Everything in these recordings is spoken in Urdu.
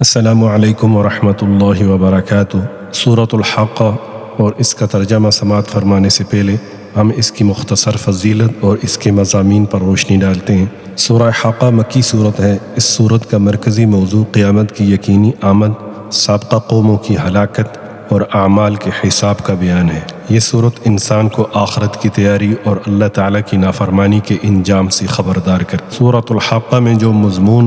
السلام علیکم ورحمۃ اللہ وبرکاتہ۔ سورۃ الحاقہ اور اس کا ترجمہ سماعت فرمانے سے پہلے ہم اس کی مختصر فضیلت اور اس کے مضامین پر روشنی ڈالتے ہیں۔ سورہ حاقہ مکی صورت ہے۔ اس صورت کا مرکزی موضوع قیامت کی یقینی آمد، سابقہ قوموں کی ہلاکت اور اعمال کے حساب کا بیان ہے۔ یہ صورت انسان کو آخرت کی تیاری اور اللہ تعالیٰ کی نافرمانی کے انجام سے خبردار کر۔ سورۃ الحاقہ میں جو مضمون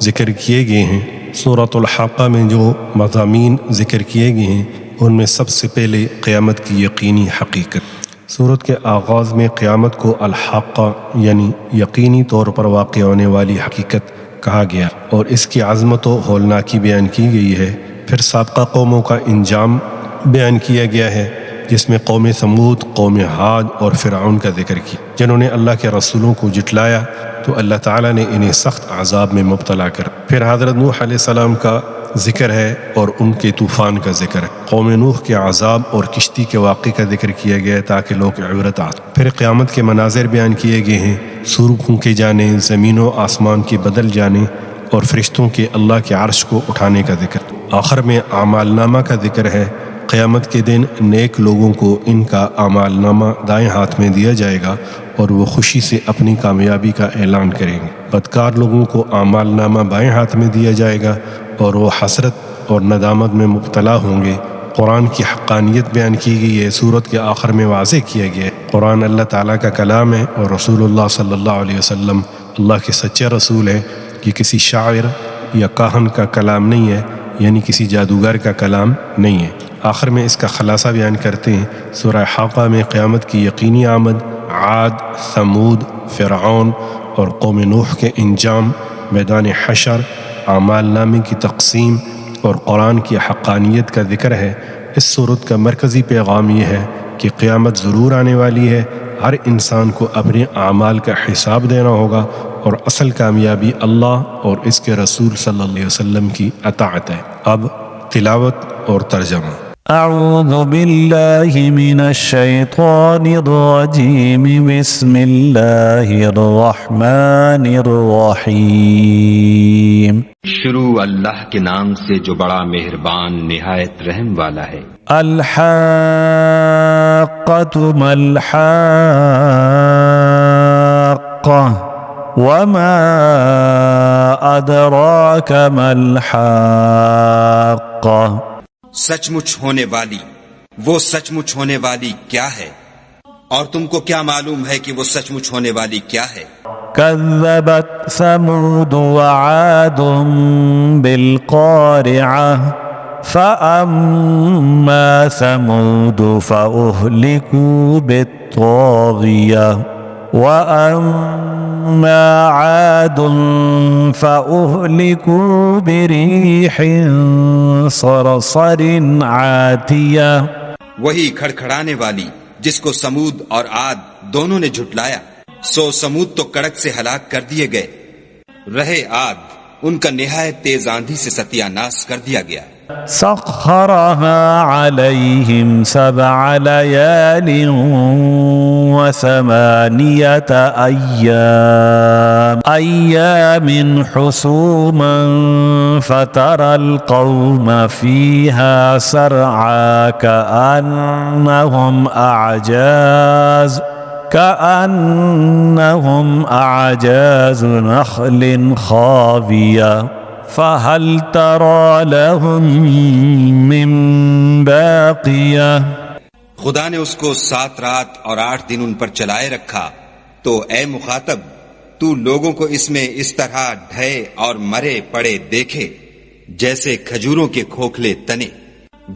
ذکر کیے گئے ہیں، سورۃ الحاقہ میں جو مضامین ذکر کیے گئے ہیں، ان میں سب سے پہلے قیامت کی یقینی حقیقت۔ سورت کے آغاز میں قیامت کو الحاقہ یعنی یقینی طور پر واقع ہونے والی حقیقت کہا گیا اور اس کی عظمت و ہولناکی بیان کی گئی ہے۔ پھر سابقہ قوموں کا انجام بیان کیا گیا ہے، جس میں قوم ثمود، قوم عاد اور فرعون کا ذکر کیا، جنہوں نے اللہ کے رسولوں کو جھٹلایا تو اللہ تعالیٰ نے انہیں سخت عذاب میں مبتلا کر۔ پھر حضرت نوح علیہ السلام کا ذکر ہے اور ان کے طوفان کا ذکر ہے۔ قوم نوح کے عذاب اور کشتی کے واقعے کا ذکر کیا گیا ہے تاکہ لوگ عبرت آ۔ پھر قیامت کے مناظر بیان کیے گئے ہیں، سور پھونکے جانے، زمین و آسمان کے بدل جانے اور فرشتوں کے اللہ کے عرش کو اٹھانے کا ذکر۔ آخر میں اعمال نامہ کا ذکر ہے۔ قیامت کے دن نیک لوگوں کو ان کا اعمال نامہ دائیں ہاتھ میں دیا جائے گا اور وہ خوشی سے اپنی کامیابی کا اعلان کریں گے۔ بدکار لوگوں کو اعمال نامہ بائیں ہاتھ میں دیا جائے گا اور وہ حسرت اور ندامت میں مبتلا ہوں گے۔ قرآن کی حقانیت بیان کی گئی ہے۔ سورت کے آخر میں واضح کیا گیا ہے قرآن اللہ تعالیٰ کا کلام ہے اور رسول اللہ صلی اللہ علیہ وسلم اللہ کے سچے رسول ہیں۔ یہ کسی شاعر یا کاہن کا کلام نہیں ہے، یعنی کسی جادوگر کا کلام نہیں ہے۔ آخر میں اس کا خلاصہ بیان کرتے ہیں۔ سورہ حاقہ میں قیامت کی یقینی آمد، عاد، ثمود، فرعون اور قوم نوح کے انجام، میدان حشر، اعمال نامے کی تقسیم اور قرآن کی حقانیت کا ذکر ہے۔ اس صورت کا مرکزی پیغام یہ ہے کہ قیامت ضرور آنے والی ہے، ہر انسان کو اپنے اعمال کا حساب دینا ہوگا اور اصل کامیابی اللہ اور اس کے رسول صلی اللہ علیہ وسلم کی اطاعت ہے۔ اب تلاوت اور ترجمہ۔ اعوذ باللہ من الشیطان الرجیم، بسم اللہ الرحمن الرحیم۔ شروع اللہ کے نام سے جو بڑا مہربان نہایت رحم والا ہے۔ الحاقۃ ما الحاقۃ وما ادراک ما الحاقۃ۔ سچ مچ ہونے والی، وہ سچ مچ ہونے والی کیا ہے، اور تم کو کیا معلوم ہے کہ وہ سچ مچ ہونے والی کیا ہے؟ کذبت ثمود وعاد بالقارعہ فأما ثمود فأهلكوا بالطاغیہ وأما عاد فأهلكوا بريح صرصر عاتية۔ وہی کھڑکھڑانے والی جس کو سمود اور عاد دونوں نے جھٹلایا، سو سمود تو کڑک سے ہلاک کر دیے گئے، رہے عاد ان کا نہایت تیز آندھی سے ستیہ ناش کر دیا گیا۔ سخرها عليهم 7 ليال و8 أيام حسوما فترى القوم فيها سرعا كأنهم أعجاز نخل خاوية فهل ترى لهم من باقية۔ خدا نے اس کو 7 رات اور 8 دن ان پر چلائے رکھا، تو اے مخاطب تو لوگوں کو اس میں اس طرح ڈھے اور مرے پڑے دیکھے جیسے کھجوروں کے کھوکھلے تنے،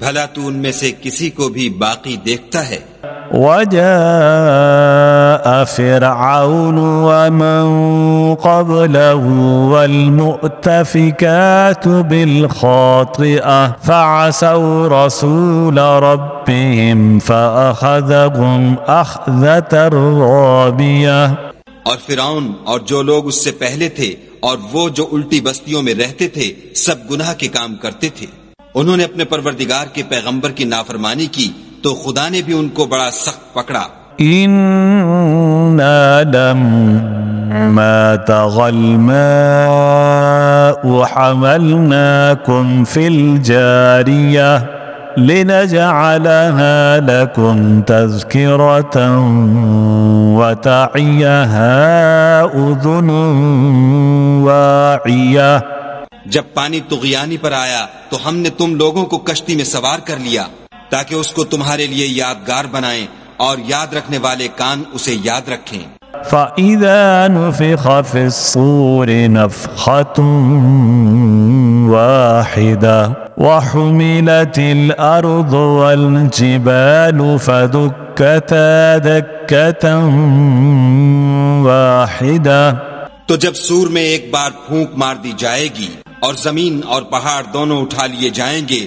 بھلا تو ان میں سے کسی کو بھی باقی دیکھتا ہے؟ وجاء فرعون ومن قبله والمؤتفكات بالخاطئة فعصوا رسول ربهم فأخذهم أخذة رابية۔ اور فرعون اور جو لوگ اس سے پہلے تھے اور وہ جو الٹی بستیوں میں رہتے تھے سب گناہ کے کام کرتے تھے، انہوں نے اپنے پروردگار کے پیغمبر کی نافرمانی کی تو خدا نے بھی ان کو بڑا سخت پکڑا۔ إنا لما طغى الماء حملناكم في الجارية لنجعلها لكم تذكرة وتعيها أذن واعية. جب پانی طغیانی پر آیا تو ہم نے تم لوگوں کو کشتی میں سوار کر لیا تاکہ اس کو تمہارے لیے یادگار بنائیں اور یاد رکھنے والے کان اسے یاد رکھیں. فَإِذَا نُفِخَ فِي الصُّورِ نَفْخَةٌ وَاحِدَةٌ وَحُمِلَتِ الْأَرْضُ وَالْجِبَالُ فَدُكَّتَا دَكَّةً وَاحِدَةً. تو جب سور میں ایک بار پھونک مار دی جائے گی اور زمین اور پہاڑ دونوں اٹھا لیے جائیں گے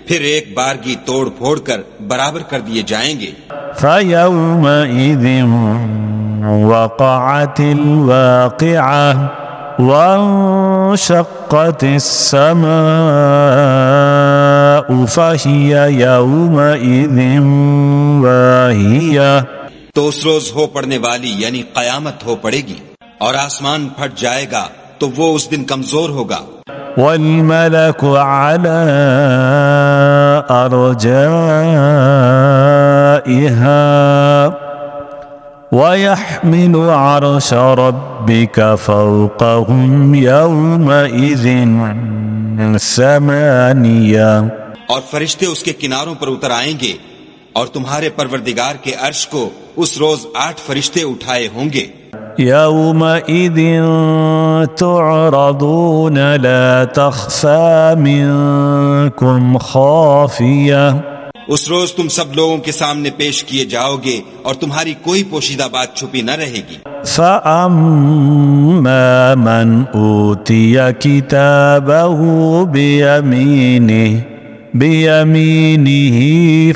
پھر ایک بارگی توڑ پھوڑ کر برابر کر دیے جائیں گے. فَيَوْمَئِذٍ وَقَعَتِ الْوَاقِعَةُ وَانشَقَّتِ السَّمَاءُ فَهِيَ يَوْمَئِذٍ وَاهِيَةٌ. تو اس روز ہو پڑنے والی یعنی قیامت ہو پڑے گی اور آسمان پھٹ جائے گا تو وہ اس دن کمزور ہوگا. وَالْمَلَكُ عَلَىٰ أَرْجَائِهَا وَيَحْمِلُ عَرْشَ رَبِّكَ فَوْقَهُمْ يَوْمَئِذٍ ثَمَانِيَةٌ. اور فرشتے اس کے کناروں پر اتر آئیں گے اور تمہارے پروردگار کے عرش کو اس روز 8 فرشتے اٹھائے ہوں گے. يومئذ تعرضون لا تخفى منكم خافية. اس روز تم سب لوگوں کے سامنے پیش کیے جاؤ گے اور تمہاری کوئی پوشیدہ بات چھپی نہ رہے گی. فأما من أوتي كتابه بيمينه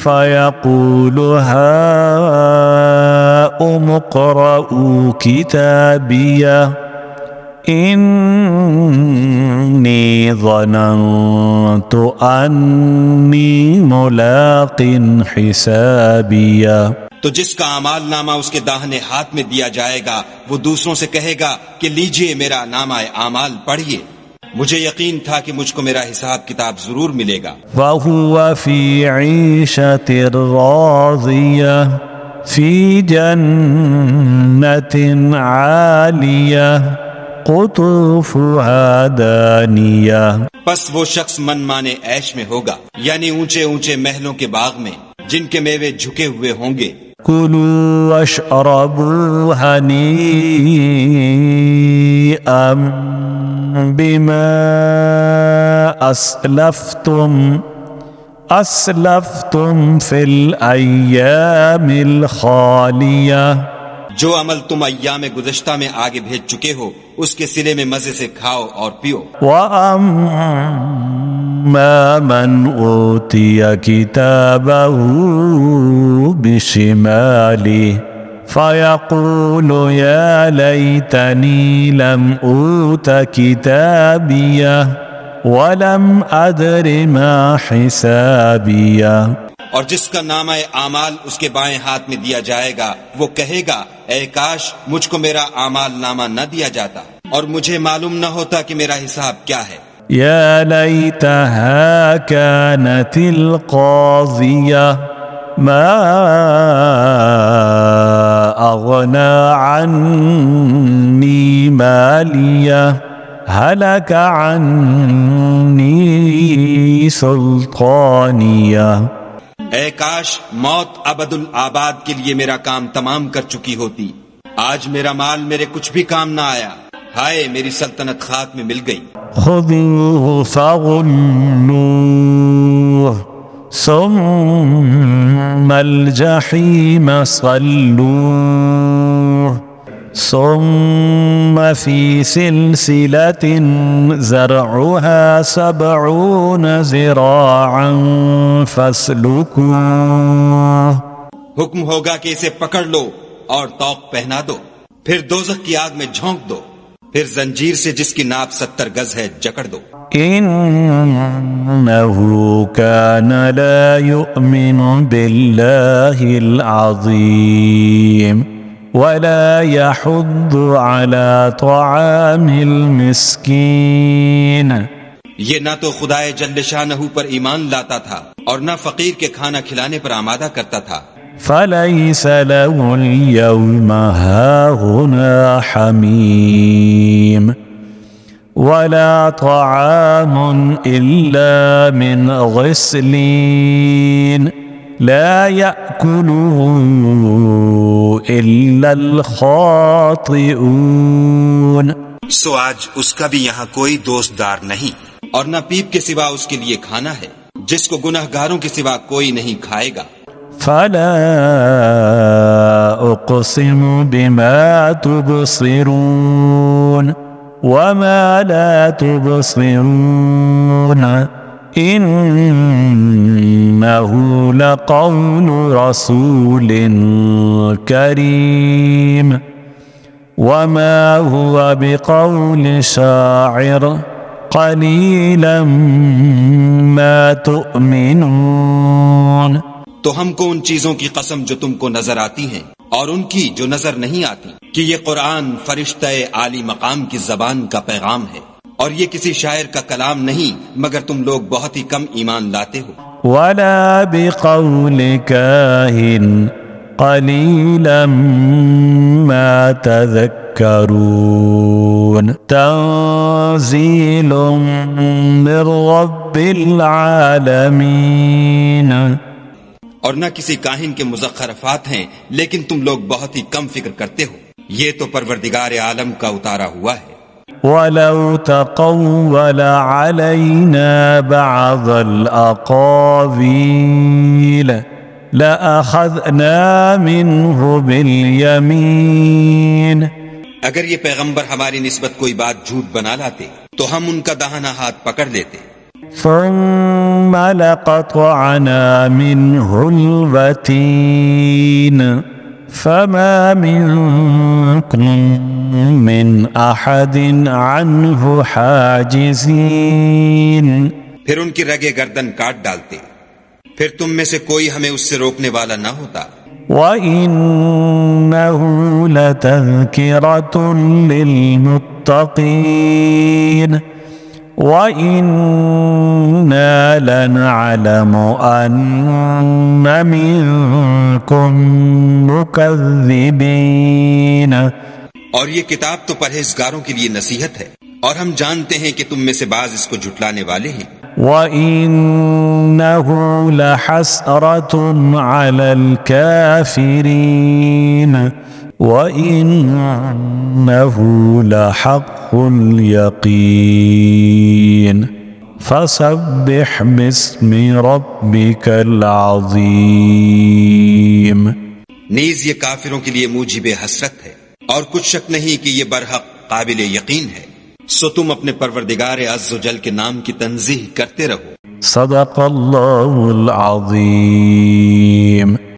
فيقول هاؤم اقرءوا كتابيه إني ظننت أني ملاق حسابيه. تو جس کا اعمال نامہ اس کے داہنے ہاتھ میں دیا جائے گا وہ دوسروں سے کہے گا کہ لیجئے میرا نامہ اعمال پڑھیے، مجھے یقین تھا کہ مجھ کو میرا حساب کتاب ضرور ملے گا. وَهُوَ فِي عِيشَةٍ رَاضِيَةٍ فِي جَنَّةٍ عَالِيَةٍ قُطُوفُهَا دَانِيَةٌ. پس وہ شخص من مانے عیش میں ہوگا یعنی اونچے اونچے محلوں کے باغ میں جن کے میوے جھکے ہوئے ہوں گے. كُلُوا وَاشْرَبُوا هَنِيئًا بِمَا أَسْلَفْتُمْ فِي الْأَيَّامِ الْخَالِيَةِ. جو عمل تم ایام گزشتہ میں آگے بھیج چکے ہو اس کے صلے میں مزے سے کھاؤ اور پیو. وَأَمَّا مَنْ أُوتِيَ كِتَابَهُ بِشِمَالِهِ فَيَقُولُ يَا لَيْتَنِي لَمْ أُوتَ كِتَابِيَهْ وَلَمْ أَدْرِ مَا حِسَابِيَهْ. اور جس کا نامہ اعمال اس کے بائیں ہاتھ میں دیا جائے گا وہ کہے گا اے کاش مجھ کو میرا اعمال نامہ نہ دیا جاتا اور مجھے معلوم نہ ہوتا کہ میرا حساب کیا ہے. يا ليتها كانت القاضية ما أغنى عني مالية هلك عني سلطانية. اے کاش موت ابد الآباد کے لیے میرا کام تمام کر چکی ہوتی، آج میرا مال میرے کچھ بھی کام نہ آیا، ہائے میری سلطنت خاک میں مل گئی. خذوه فغلوه ثم الجحيم صلوه ثم في سلسلة زرعها 70 ذراعا فاسلكوه. حکم ہوگا کہ اسے پکڑ لو اور طوق پہنا دو، پھر دوزخ کی آگ میں جھونک دو، پھر زنجیر سے جس کی ناپ 70 گز ہے جکڑ دو. إنه كان لا يؤمن بالله العظيم ولا يحض على طعام المسكين. یہ نہ تو خدائے جل شانہ پر ایمان لاتا تھا اور نہ فقیر کے کھانا کھلانے پر آمادہ کرتا تھا. فليس له اليوم هاهنا حميم ولا طعام إلا من غسلين لا يأكله إلا الخاطئون. سو آج اس کا بھی یہاں کوئی دوست دار نہیں اور نہ پیپ کے سوا اس کے لیے کھانا ہے جس کو گنہگاروں کے سوا کوئی نہیں کھائے گا. فلا أقسم بما تبصرون وما لا تبصرون إنه لقول رسول كريم وما هو بقول شاعر قليلا ما تؤمنون. تو ہم کو ان چیزوں کی قسم جو تم کو نظر آتی ہیں اور ان کی جو نظر نہیں آتی کہ یہ قرآن فرشتہ عالی مقام کی زبان کا پیغام ہے اور یہ کسی شاعر کا کلام نہیں مگر تم لوگ بہت ہی کم ایمان لاتے ہو. ولا بقول كاهن قليلا ما تذكرون تنزيل من رب العالمين. اور نہ کسی کاہن کے مزخرفات ہیں لیکن تم لوگ بہت ہی کم فکر کرتے ہو. یہ تو پروردگار عالم کا اتارا ہوا ہے. ولو تقول علينا بعض الأقاويل لأخذنا منه باليمين. اگر یہ پیغمبر ہماری نسبت کوئی بات جھوٹ بنا لاتے تو ہم ان کا داہنا ہاتھ پکڑ لیتے. ثم لقطعنا منه الوتين فما منكم من أحد عنه حاجزين. پھر ان کی رگے گردن کاٹ ڈالتے پھر تم میں سے کوئی ہمیں اس سے روکنے والا نہ ہوتا. وَإِنَّهُ لَتَذْكِرَةٌ لِّلْمُتَّقِينَ وَإِنَّا لَنَعْلَمُ أَنَّ مِنكُم مُّكَذِّبِينَ. اور یہ کتاب تو پرہیزگاروں کے لیے نصیحت ہے اور ہم جانتے ہیں کہ تم میں سے بعض اس کو جھٹلانے والے ہیں. وَإِنَّهُ لَحَسْرَةٌ عَلَى الْكَافِرِينَ وَإِنَّهُ لَحَقُّ الْيَقِينِ فَسَبِّحْ بِاسْمِ رَبِّكَ الْعَظِيمِ. نیز یہ کافروں کے لیے موجب حسرت ہے اور کچھ شک نہیں کہ یہ برحق قابل یقین ہے. سو تم اپنے پروردگار عز و جل کے نام کی تنزیہ کرتے رہو. صدق اللہ العظیم.